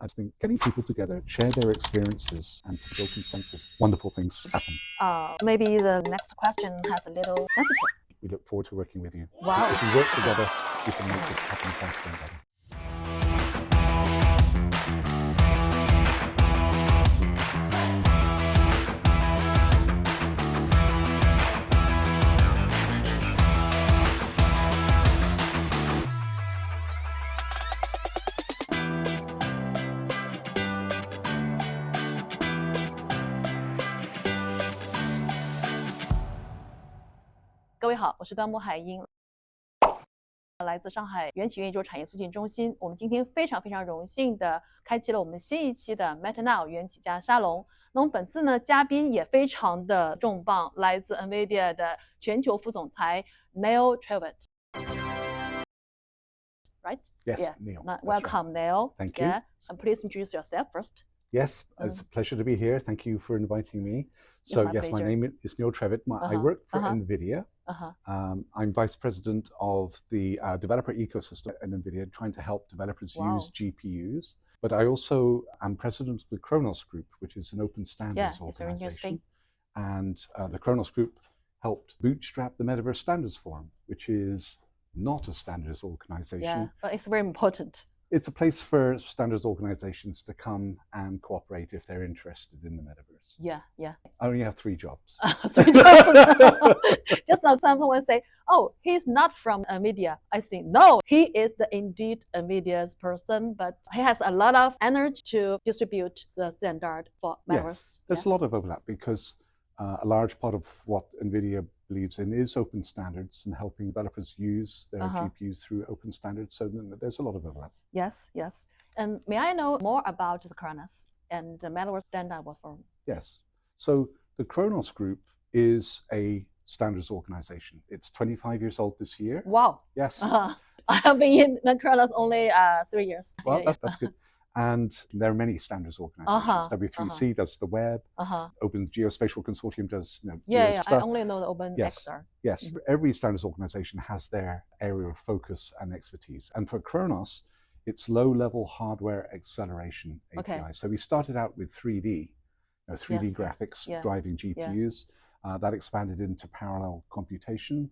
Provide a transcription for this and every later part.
I think getting people together, share their experiences, and to build consensus, wonderful things happen. Maybe the next question has a little sensitive. We look forward to working with you. Wow. If we work together, we can make this happen faster and better. 各位好，我是端木海英，来自上海缘起元宇宙产业促进中心。我们今天非常荣幸的开启了我们新一期的 MetaNow 缘起家沙龙。那我们本次呢，嘉宾也非常的重磅，来自 NVIDIA 的全球副总裁 Neil Trevett。Right? Yes, yeah. Neil. Welcome, Neil. Thank you. you. And please introduce yourself first. Yes, it's a pleasure to be here. Thank you for inviting me. So yes, my name is Neil Trevett. I work for NVIDIA. I'm Vice President of the developer ecosystem at NVIDIA, trying to help developers use GPUs. But I also am President of the Khronos Group, which is an open standards organization. And the Khronos Group helped bootstrap the Metaverse Standards Forum, which is not a standards organization. Yeah, but it's very important. It's a place for standards organizations to come and cooperate if they're interested in the metaverse. Yeah. I only have 3 jobs. 3 jobs. Just now someone say, oh, he's not from NVIDIA. I think, no, he is indeed NVIDIA's person, but he has a lot of energy to distribute the standard for metaverse. Yes, there's a lot of overlap because a large part of what NVIDIA believes in is open standards and helping developers use their GPUs through open standards. So there's a lot of overlap. Yes. And may I know more about the Khronos and the Metaverse Standard Forum? Yes. So the Khronos Group is a standards organization. It's 25 years old this year. Wow. Yes. I have been in Khronos only 3 years. Well, that's good. And there are many standards organizations. W3C does the web. Open Geospatial Consortium does stuff. I only know the Open XR. Yes. Every standards organization has their area of focus and expertise. And for Khronos, it's low-level hardware acceleration API. So we started out with 3D graphics driving GPUs. That expanded into parallel computation.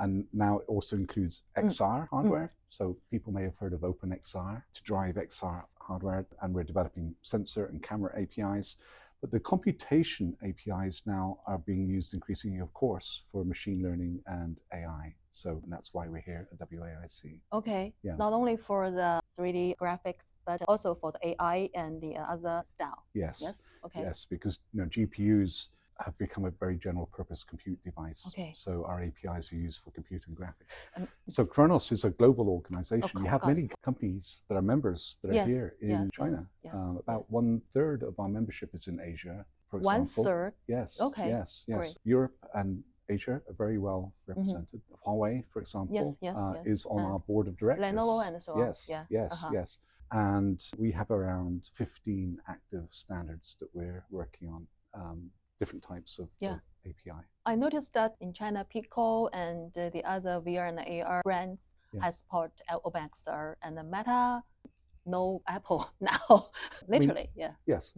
And now it also includes XR hardware. So people may have heard of OpenXR to drive XR hardware, and we're developing sensor and camera APIs. But the computation APIs now are being used increasingly, of course, for machine learning and AI. And that's why we're here at WAIC. Okay. Yeah. Not only for the 3D graphics, but also for the AI and the other style. Yes. Okay. Yes, because GPUs have become a very general purpose compute device. Okay. So our APIs are used for compute and graphics. So Khronos is a global organization. You have many companies that are members that are here in China. About 1/3 of our membership is in Asia, for example. 1/3? Yes. Okay. Yes. Great. Europe and Asia are very well represented. Huawei, for example, is on our board of directors. Lenovo and so on. Yes. And we have around 15 active standards that we're working on. Different types of API. I noticed that in China, Pico and the other VR and AR brands has support OpenXR, and the Meta, no Apple now, literally. Yes.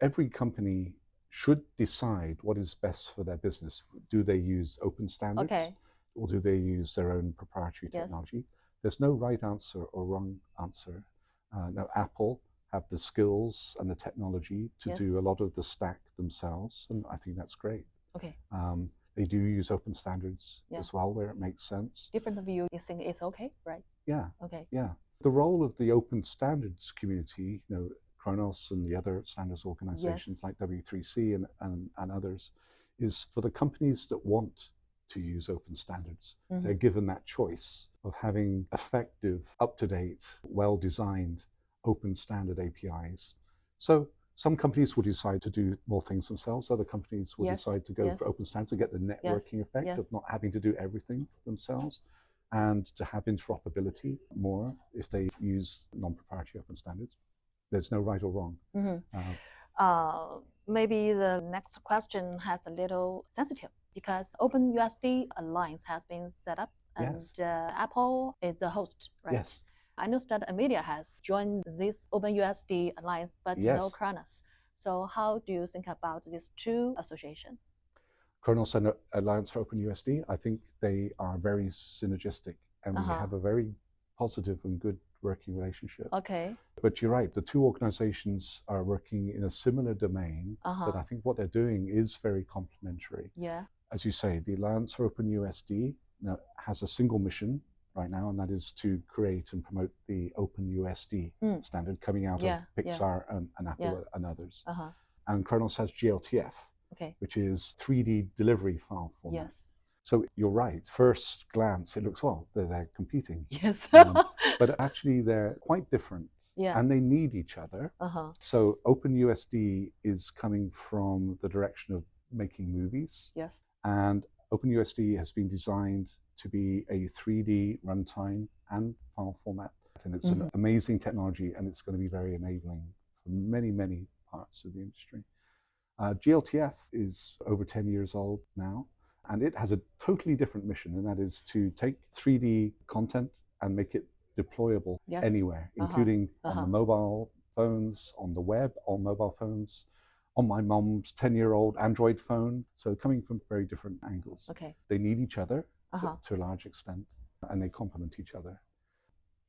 Every company should decide what is best for their business. Do they use open standards or do they use their own proprietary technology? There's no right answer or wrong answer. Now, Apple have the skills and the technology to do a lot of the stack themselves, and I think that's great. Okay. They do use open standards as well where it makes sense. Different view, you think it's okay, right? Yeah. Okay. Yeah. The role of the open standards community, Khronos and the other standards organizations like W3C and others, is for the companies that want to use open standards. They're given that choice of having effective, up-to-date, well-designed open standard APIs. So some companies will decide to do more things themselves. Other companies will decide to go for open standards to get the networking effect of not having to do everything themselves, and to have interoperability more if they use non-proprietary open standards. There's no right or wrong. Maybe the next question has a little sensitive because OpenUSD Alliance has been set up and Apple is the host, right? Yes. I know that NVIDIA has joined this OpenUSD alliance, but no Khronos. So how do you think about these two associations? Khronos and Alliance for OpenUSD, I think they are very synergistic, and we have a very positive and good working relationship. Okay. But you're right, the two organizations are working in a similar domain, but I think what they're doing is very complementary. Yeah. As you say, the Alliance for OpenUSD has a single mission right now, and that is to create and promote the OpenUSD standard coming out of Pixar and Apple and others. And Khronos has GLTF, which is 3D delivery file format. Yes. So you're right. First glance, it looks, well, they're competing. Yes. But actually, they're quite different. Yeah. And they need each other. So OpenUSD is coming from the direction of making movies. Yes. And OpenUSD has been designed to be a 3D runtime and file format. And it's an amazing technology, and it's going to be very enabling for many, many parts of the industry. GLTF is over 10 years old now, and it has a totally different mission, and that is to take 3D content and make it deployable anywhere, including on the mobile phones, on the web, on mobile phones, on my mom's 10-year-old Android phone. So coming from very different angles. They need each other to a large extent, and they complement each other.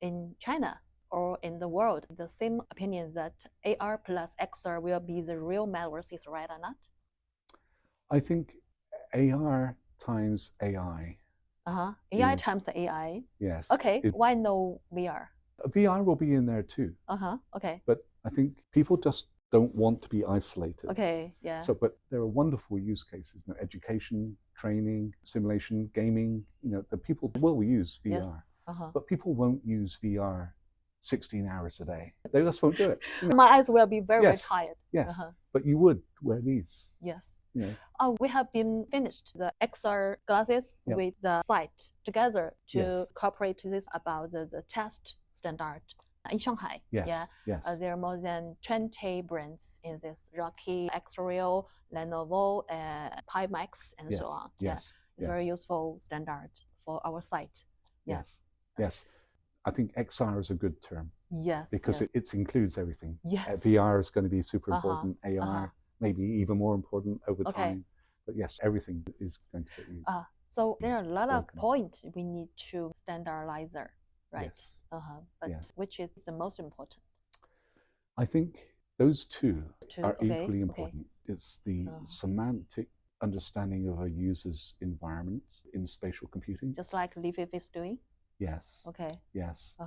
In China or in the world, the same opinion that AR plus XR will be the real metaverse is right or not? I think AR times AI. AI times AI. Yes. Okay. Why no VR? VR will be in there too. Okay. But I think people just don't want to be isolated. Okay. Yeah. So, but there are wonderful use cases. Education, training, simulation, gaming. The people will use VR, but people won't use VR 16 hours a day. They just won't do it. My eyes will be very, very tired. Yes. But you would wear these. Yes. Yeah. We have been finished the XR glasses with the site together to cooperate this about the test standard in Shanghai. Yes. There are more than 20 brands in this: Rocky, X-Real, Lenovo, Pimax, and so on. Yes. It's very useful standard for our site. Yes. I think XR is a good term. Yes. Because it includes everything. Yes. VR is going to be super important. AR maybe even more important over time. But yes, everything is going to get used. So there are a lot of points we need to standardize, right? Yes. But which is the most important? I think those two are equally important. It's the semantic understanding of a user's environment in spatial computing. Just like Leafy is doing? Yes. Okay. Yes.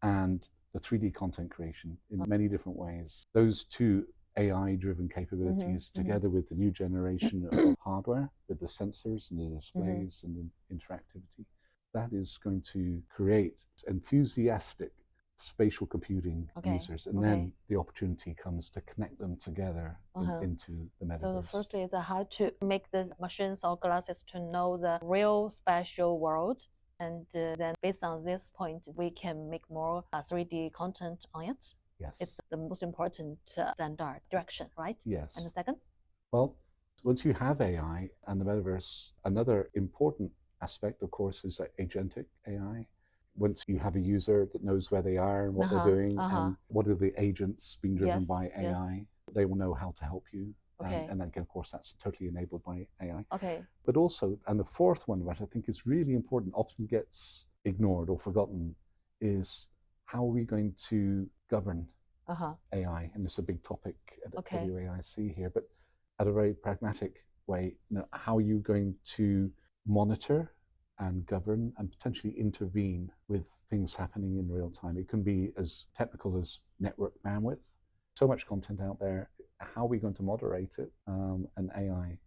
And the 3D content creation in many different ways. Those two AI-driven capabilities together with the new generation of hardware, with the sensors and the displays and the interactivity, that is going to create enthusiastic spatial computing users. And then the opportunity comes to connect them together into the metaverse. So the first is how to make the machines or glasses to know the real spatial world. And then based on this point, we can make more 3D content on it. Yes. It's the most important standard direction, right? Yes. And the second? Well, once you have AI and the metaverse, another important aspect, of course, is agentic AI. Once you have a user that knows where they are and what they're doing and what are the agents being driven by AI, they will know how to help you. And then, of course, that's totally enabled by AI. But also, and the fourth one, which I think is really important, often gets ignored or forgotten, is how are we going to govern AI? And it's a big topic at WAIC here, but at a very pragmatic way, how are you going to monitor and govern and potentially intervene with things happening in real time? It can be as technical as network bandwidth. So much content out there. How are we going to moderate it? And AI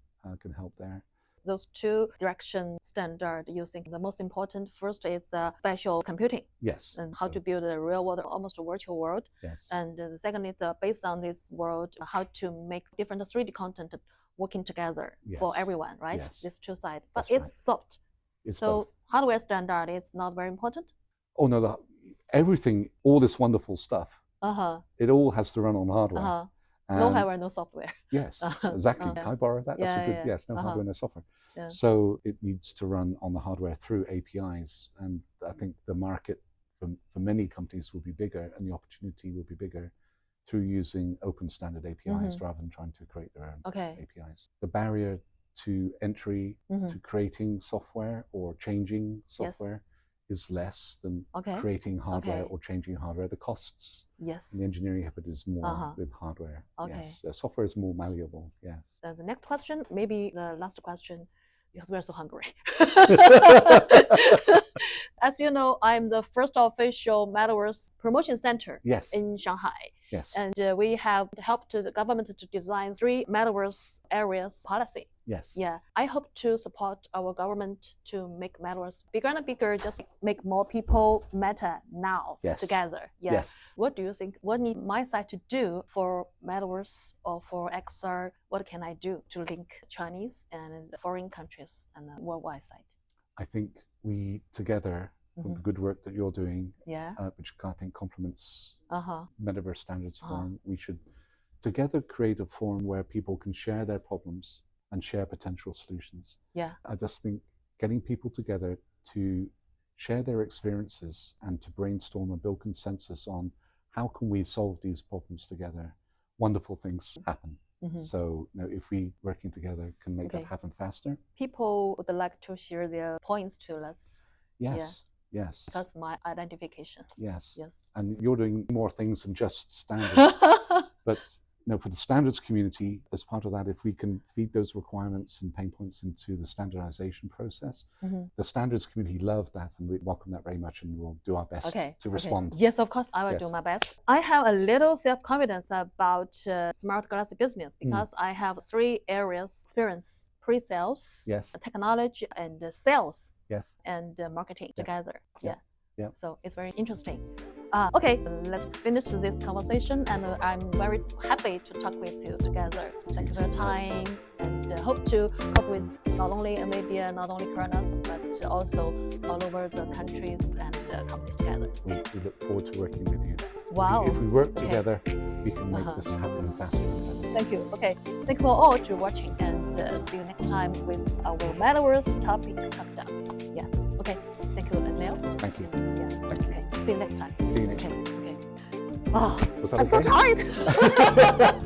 can help there. Those two direction standard you think the most important first is the spatial computing. Yes. And how to build a real world, almost a virtual world. Yes. And the second is based on this world, how to make different 3D content working together for everyone, right? Yes. These two sides. But it's soft. So hardware standard is not very important? Oh no, everything, all this wonderful stuff, it all has to run on hardware. No hardware, no software. Yes, exactly. Can I borrow that? That's a good, yes, no hardware, no software. So it needs to run on the hardware through APIs. And I think the market for many companies will be bigger, and the opportunity will be bigger through using open standard APIs rather than trying to create their own APIs. The barrier to entry to creating software or changing software is less than creating hardware or changing hardware. The costs in the engineering effort is more with hardware. Yes, software is more malleable. Yes. The next question, maybe the last question, because we're so hungry. As you know, I'm the first official Metaverse promotion center in Shanghai. Yes. And we have helped the government to design 3 Metaverse areas policy. Yes. Yeah. I hope to support our government to make Metaverse bigger and bigger, just make more people Meta now together. Yeah. Yes. What do you think? What need my side to do for Metaverse or for XR? What can I do to link Chinese and foreign countries and the worldwide side? I think we together, with the good work that you're doing, which I think complements Metaverse Standards Forum, we should together create a forum where people can share their problems and share potential solutions. Yeah. I just think getting people together to share their experiences and to brainstorm and build consensus on how can we solve these problems together, wonderful things happen. So if we working together can make that happen faster. People would like to share their points to us. Yes. Yes. That's my identification. Yes. Yes. And you're doing more things than just standards. But for the standards community, as part of that, if we can feed those requirements and pain points into the standardization process, the standards community love that, and we welcome that very much, and we'll do our best to respond. Yes, of course, I will do my best. I have a little self-confidence about smart glass business because I have 3 areas experience: pre-sales, technology, and sales, and marketing together. Yeah. So it's very interesting. Okay, let's finish this conversation, and I'm very happy to talk with you together. Thank you for your time, and hope to work with not only NVIDIA, not only Khronos, but also all over the countries and companies together. We look forward to working with you. Wow. If we work together, we can make this happen faster. Thank you. Okay, thank you for all to watching, and see you next time with our Metaverse topic Talkdown. Yeah. Okay. Thank you, Neil. Thank you. Yeah. Okay. See you next time. See you next time. Okay. Oh, Was that I'm so tired.